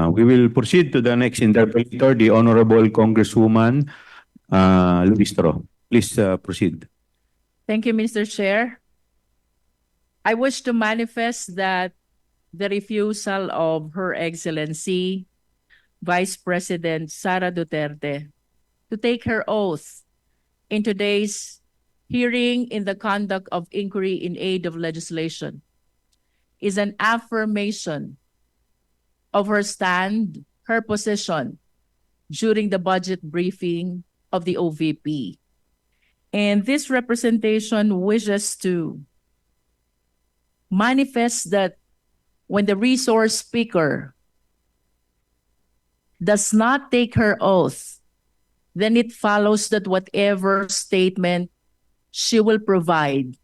We will proceed to the next interpolator, the Honorable Congresswoman Luistro. Please proceed. Thank you, Mr. Chair. I wish to manifest that the refusal of Her Excellency Vice President Sara Duterte to take her oath in today's hearing in the conduct of inquiry in aid of legislation is an affirmation of her stand, her position during the budget briefing of the OVP. And this representation wishes to manifest that when the resource speaker does not take her oath, then it follows that whatever statement she will provide,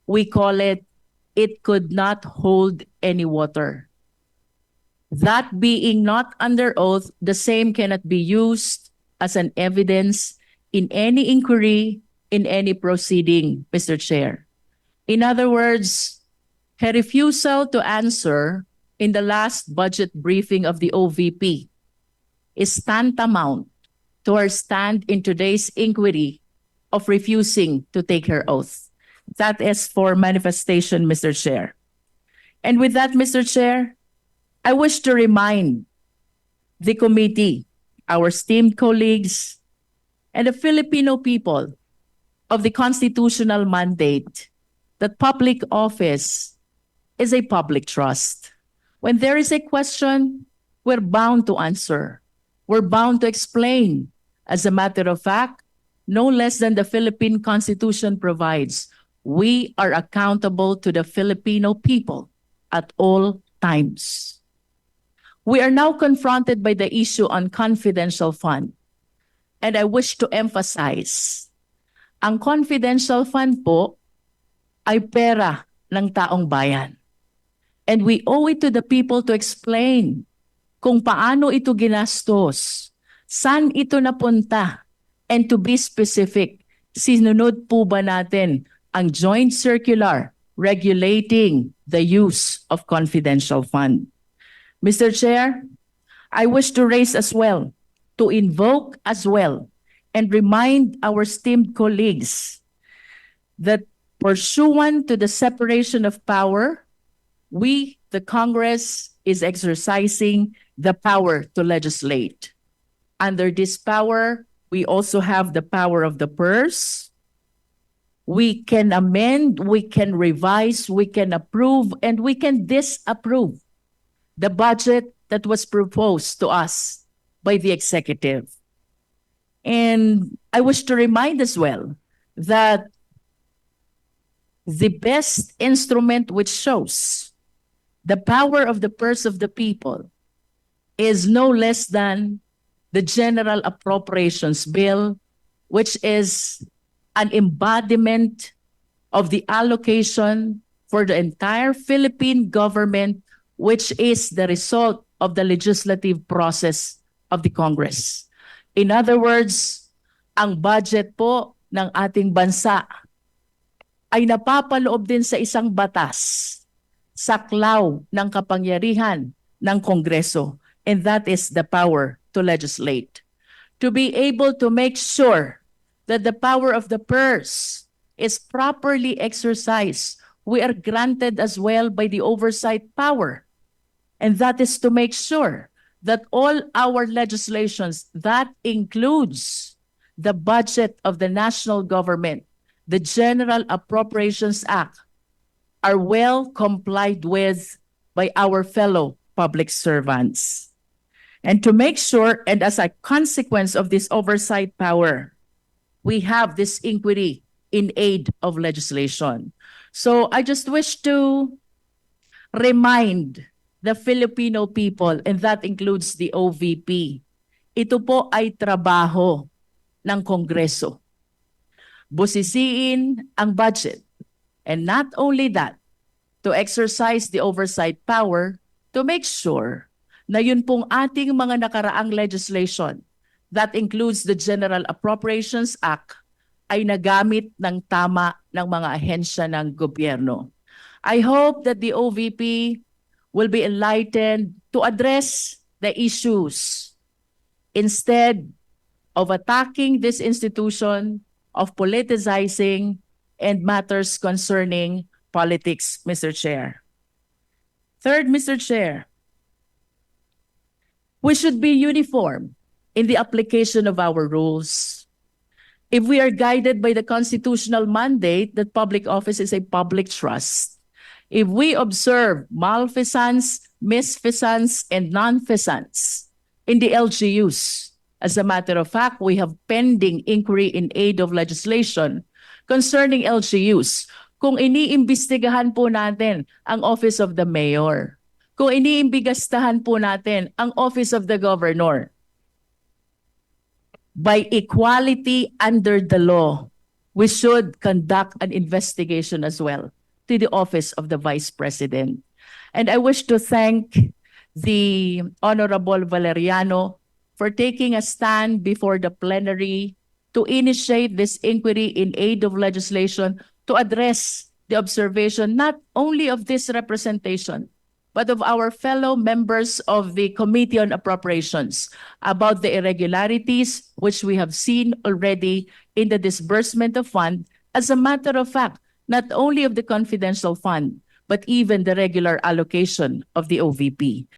we call it could not hold any water. That being not under oath, the same cannot be used as an evidence in any inquiry, in any proceeding, Mr. Chair. In other words, her refusal to answer in the last budget briefing of the OVP is tantamount to her stand in today's inquiry of refusing to take her oath. That is for manifestation, Mr. Chair. And with that, Mr. Chair, I wish to remind the committee, our esteemed colleagues, and the Filipino people of the constitutional mandate that public office is a public trust. When there is a question, we're bound to answer. We're bound to explain. As a matter of fact, no less than the Philippine Constitution provides, we are accountable to the Filipino people at all times. We are now confronted by the issue on confidential fund. And I wish to emphasize, ang confidential fund po ay pera ng taong bayan. And we owe it to the people to explain kung paano ito ginastos, saan ito napunta, and to be specific, sinunod po ba natin ang joint circular regulating the use of confidential fund? Mr. Chair, I wish to raise as well, to invoke as well, and remind our esteemed colleagues that pursuant to the separation of power, we, the Congress, is exercising the power to legislate. Under this power, we also have the power of the purse. We can amend, we can revise, we can approve, and we can disapprove the budget that was proposed to us by the executive. And I wish to remind as well that the best instrument which shows the power of the purse of the people is no less than the General Appropriations Bill, which is an embodiment of the allocation for the entire Philippine government, which is the result of the legislative process of the Congress. In other words, ang budget po ng ating bansa ay napapaloob din sa isang batas, saklaw ng kapangyarihan ng Kongreso, and that is the power to legislate. To be able to make sure that the power of the purse is properly exercised, we are granted as well by the oversight power. And that is to make sure that all our legislations, that includes the budget of the national government, the General Appropriations Act, are well complied with by our fellow public servants. And to make sure, and as a consequence of this oversight power, we have this inquiry in aid of legislation. So I just wish to remind the Filipino people, and that includes the OVP, ito po ay trabaho ng Kongreso. Busisiin ang budget. And not only that, to exercise the oversight power to make sure na yun pong ating mga nakaraang legislation, that includes the General Appropriations Act, ay nagamit ng tama ng mga ahensya ng gobyerno. I hope that the OVP will be enlightened to address the issues instead of attacking this institution, of politicizing, and matters concerning politics, Mr. Chair. Third, Mr. Chair, we should be uniform in the application of our rules. If we are guided by the constitutional mandate that public office is a public trust, if we observe malfeasance, misfeasance, and nonfeasance in the LGUs, as a matter of fact, we have pending inquiry in aid of legislation concerning LGUs. Kung iniimbestigahan po natin ang Office of the Mayor, kung iniimbestigahan po natin ang Office of the Governor, by equality under the law, we should conduct an investigation as well to the Office of the Vice President. And I wish to thank the Honorable Valeriano for taking a stand before the plenary to initiate this inquiry in aid of legislation to address the observation not only of this representation, but of our fellow members of the Committee on Appropriations about the irregularities which we have seen already in the disbursement of fund. As a matter of fact, not only of the confidential fund, but even the regular allocation of the OVP.